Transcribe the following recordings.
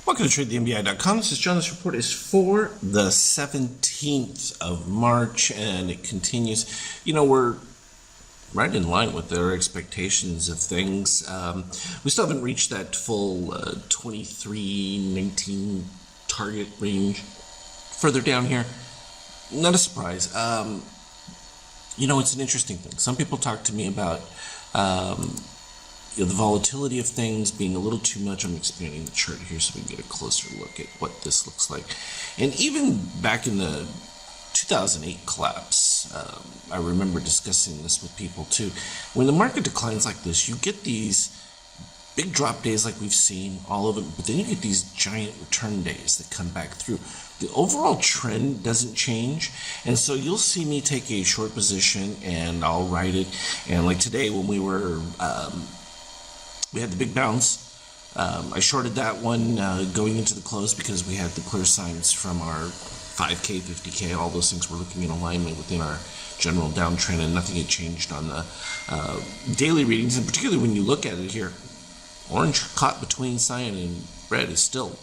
Welcome to TradeTheMBI.com. This is John. This report is for the 17th of March, and it continues. You know, we're right in line with their expectations of things. We still haven't reached that full 23.19 target range. Further down here, not a surprise. You know, it's an interesting thing. Some people talk to me about the volatility of things being a little too much. I'm expanding the chart here so we can get a closer look at what this looks like. And even back in the 2008 collapse, I remember discussing this with people too. When the market declines like this, you get these big drop days like we've seen, all of them, but then you get these giant return days that come back through. The overall trend doesn't change, and so you'll see me take a short position and I'll write it. And like today when we were we had the big bounce. I shorted that one going into the close because we had the clear signs from our 5K, 50K, all those things were looking in alignment within our general downtrend, and nothing had changed on the daily readings. And particularly when you look at it here, orange caught between cyan and red is still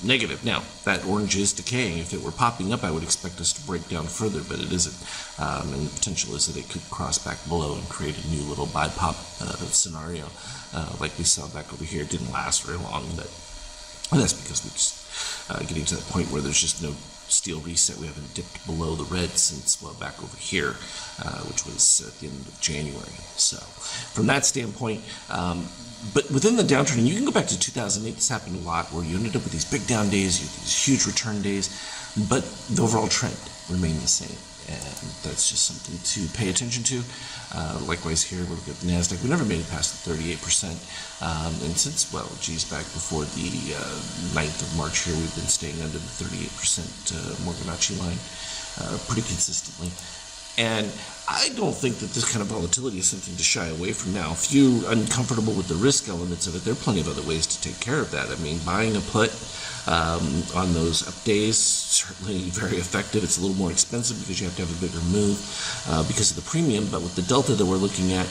negative. Now, that orange is decaying. If it were popping up, I would expect us to break down further, but it isn't. And the potential is that it could cross back below and create a new little buy pop scenario like we saw back over here. It didn't last very long, but that's because we're just getting to that point where there's just no steel reset. We haven't dipped below the red since, well, back over here, which was at the end of January. So from that standpoint, but within the downtrend, and you can go back to 2008, this happened a lot, where you ended up with these big down days, you these huge return days, but the overall trend remained the same. And that's just something to pay attention to. Likewise here, we look at the NASDAQ. We never made it past the 38%. And since, well, geez, back before the 9th of March here, we've been staying under the 38% Fibonacci line pretty consistently. And I don't think that this kind of volatility is something to shy away from now. If you're uncomfortable with the risk elements of it, there are plenty of other ways to take care of that. I mean, buying a put on those up days, certainly very effective. It's a little more expensive because you have to have a bigger move because of the premium, but with the delta that we're looking at,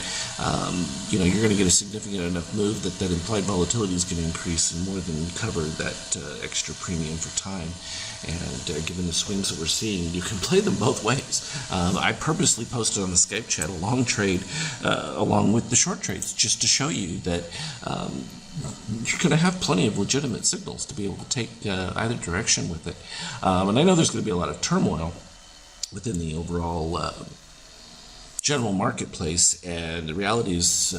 you know, you're going to get a significant enough move that that implied volatility is going to increase and more than cover that extra premium for time. And given the swings that we're seeing, you can play them both ways. I purposely posted on the Skype chat a long trade along with the short trades just to show you that you're going to have plenty of legitimate signals to be able to take either direction with it. And I know there's going to be a lot of turmoil within the overall general marketplace, and the reality is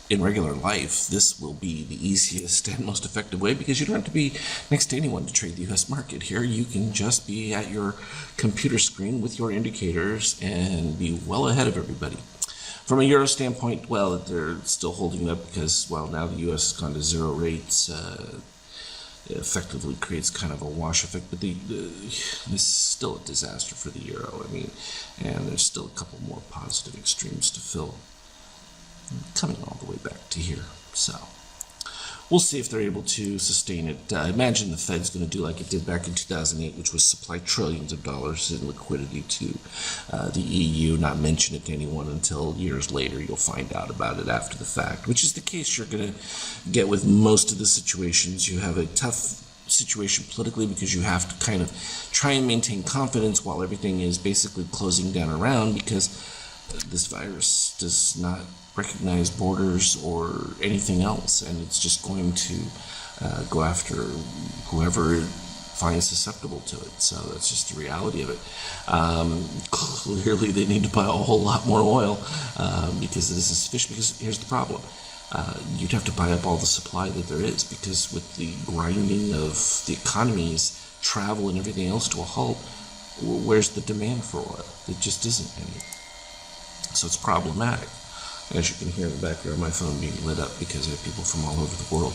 in regular life, this will be the easiest and most effective way because you don't have to be next to anyone to trade the U.S. market. Here, you can just be at your computer screen with your indicators and be well ahead of everybody. From a euro standpoint, well, they're still holding up because, well, now the U.S. has gone to zero rates. It effectively creates kind of a wash effect, but this is still a disaster for the euro. I mean, and there's still a couple more positive extremes to fill, coming all the way back to here. So we'll see if they're able to sustain it. I imagine the Fed's going to do like it did back in 2008, which was supply trillions of dollars in liquidity to the EU, not mention it to anyone until years later. You'll find out about it after the fact, which is the case you're going to get with most of the situations. You have a tough situation politically because you have to kind of try and maintain confidence while everything is basically closing down around, because this virus does not recognize borders or anything else, and it's just going to go after whoever it finds susceptible to it. So that's just the reality of it. Clearly they need to buy a whole lot more oil because this is fish. Because here's the problem. You'd have to buy up all the supply that there is, because with the grinding of the economies, travel and everything else to a halt, where's the demand for oil? There just isn't any. So it's problematic. As you can hear in the background, my phone being lit up because I have people from all over the world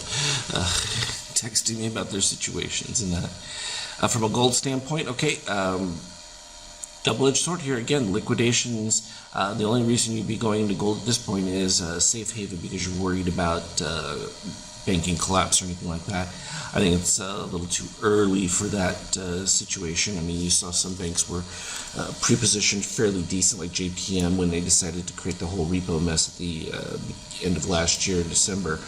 texting me about their situations and that. From a gold standpoint, okay, double-edged sword here again. Liquidations. The only reason you'd be going into gold at this point is safe haven, because you're worried about banking collapse or anything like that. I think it's a little too early for that situation. I mean, you saw some banks were pre-positioned fairly decent, like JPM, when they decided to create the whole repo mess at the end of last year in December,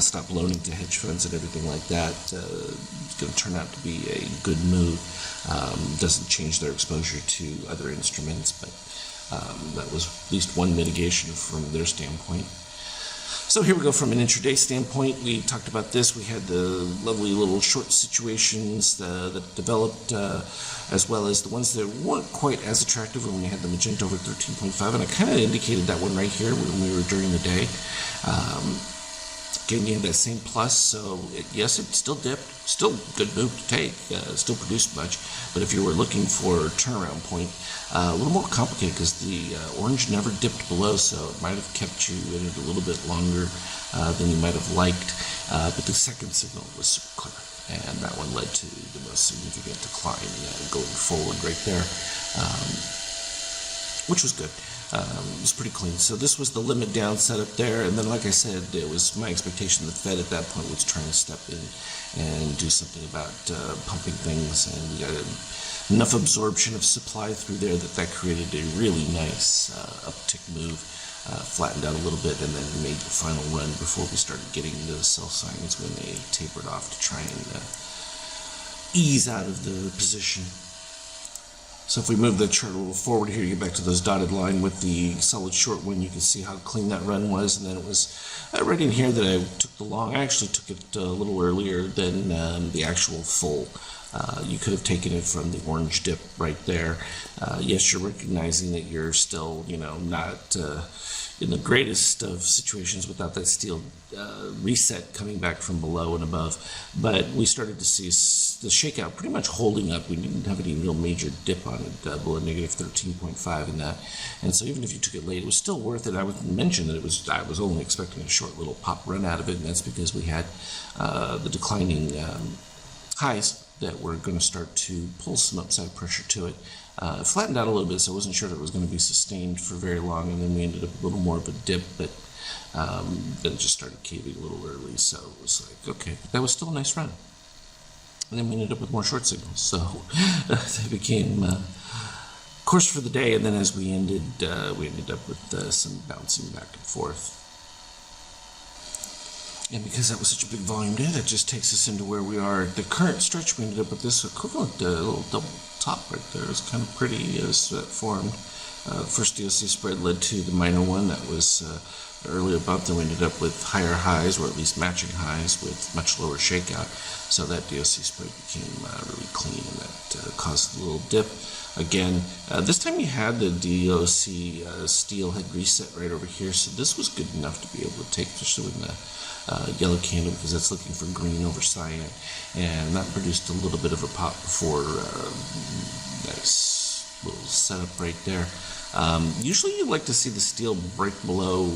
stop loaning to hedge funds and everything like that. It's going to turn out to be a good move. Doesn't change their exposure to other instruments, but that was at least one mitigation from their standpoint. So here we go from an intraday standpoint. We talked about this. We had the lovely little short situations that developed, as well as the ones that weren't quite as attractive when we had the magenta over 13.5. And I kind of indicated that one right here when we were during the day. Again, you had that same plus, so yes, it still dipped, still good move to take, still produced much, but if you were looking for a turnaround point, a little more complicated because the orange never dipped below, so it might have kept you in it a little bit longer than you might have liked, but the second signal was super clear, and that one led to the most significant decline going forward right there, which was good. It was pretty clean. So this was the limit down setup there, and then like I said, it was my expectation the Fed at that point was trying to step in and do something about pumping things, and we got enough absorption of supply through there that created a really nice uptick move, flattened out a little bit, and then made the final run before we started getting those sell signs when they tapered off to try and ease out of the position. So if we move the chart a little forward here, you get back to those dotted line with the solid short one, you can see how clean that run was, and then it was right in here that I took the long. I actually took it a little earlier than the actual full. You could have taken it from the orange dip right there. Yes, you're recognizing that you're still, not in the greatest of situations without that steel reset coming back from below and above, but we started to see the shakeout pretty much holding up. We didn't have any real major dip on it below negative 13.5 in that, and so even if you took it late, it was still worth it. I would mention that I was only expecting a short little pop run out of it, and that's because we had the declining highs that were going to start to pull some upside pressure to it. It flattened out a little bit, so I wasn't sure that it was going to be sustained for very long, and then we ended up a little more of a dip, but then it just started caving a little early, so it was like, okay, but that was still a nice run. And then we ended up with more short signals, so they became course for the day, and then as we ended up with some bouncing back and forth. And because that was such a big volume day, that just takes us into where we are. The current stretch, we ended up with this equivalent little double top right there. It's kind of pretty as that formed. First DOC spread led to the minor one that was earlier bump. Then we ended up with higher highs, or at least matching highs, with much lower shakeout. So that DOC spread became really clean, and that caused a little dip. Again, this time you had the DOC steel had reset right over here, so this was good enough to be able to take, especially in the yellow candle, because that's looking for green over cyan, and that produced a little bit of a pop before nice little setup right there. Usually you like to see the steel break below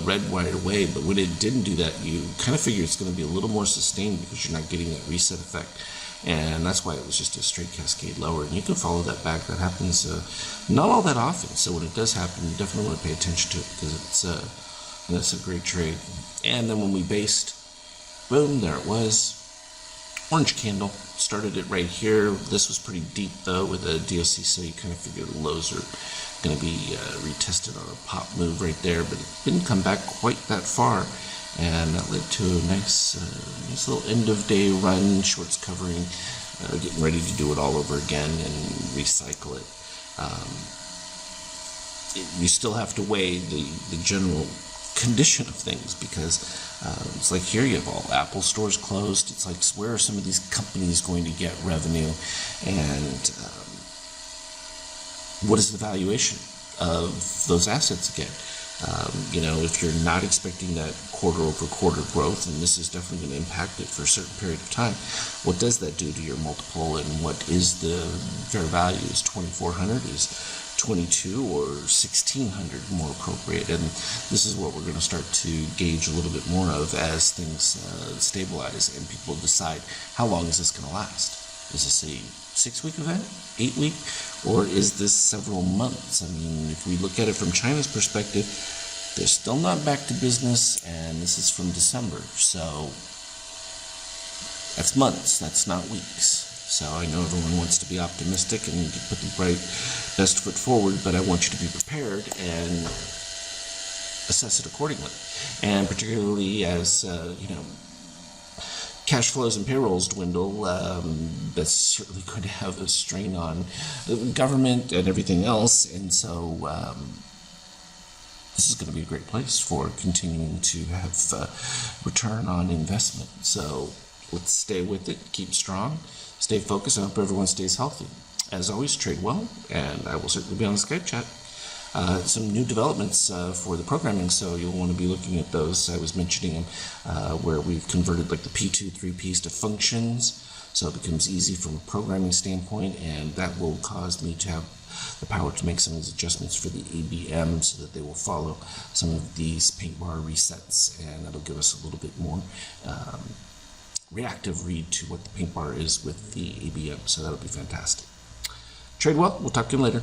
red right away, but when it didn't do that, you kind of figure it's going to be a little more sustained because you're not getting that reset effect, and that's why it was just a straight cascade lower, and you can follow that back. That happens not all that often, so when it does happen, you definitely want to pay attention to it, because that's a great trade. And then when we based, boom, there it was. Orange candle, started it right here. This was pretty deep though with a DOC, so you kind of figure the lows are going to be retested on a pop move right there, but it didn't come back quite that far, and that led to a nice little end of day run, shorts covering, getting ready to do it all over again and recycle it. You still have to weigh the general condition of things, because it's like here you have all Apple stores closed. It's like, where are some of these companies going to get revenue, and what is the valuation of those assets again? If you're not expecting that quarter over quarter growth, and this is definitely going to impact it for a certain period of time, what does that do to your multiple, and what is the fair value? Is 2,400? Is 22 or 1,600 more appropriate? And this is what we're going to start to gauge a little bit more of as things stabilize and people decide, how long is this going to last? Is this a 6-week event, 8-week, or is this several months? I mean, if we look at it from China's perspective, They're still not back to business, and this is from December, so that's months, that's not weeks. So I know everyone wants to be optimistic and to put the best foot forward, but I want you to be prepared and assess it accordingly. And particularly as, cash flows and payrolls dwindle, that's certainly going to have a strain on the government and everything else. And so this is going to be a great place for continuing to have return on investment. So let's stay with it, keep strong, stay focused. I hope everyone stays healthy. As always, trade well, and I will certainly be on the Skype chat. Some new developments for the programming, so you'll want to be looking at those. I was mentioning them where we've converted like the P2, 3Ps to functions, so it becomes easy from a programming standpoint, and that will cause me to have the power to make some of these adjustments for the ABM so that they will follow some of these paint bar resets, and that'll give us a little bit more reactive read to what the paint bar is with the ABM, so that'll be fantastic. Trade well. We'll talk to you later.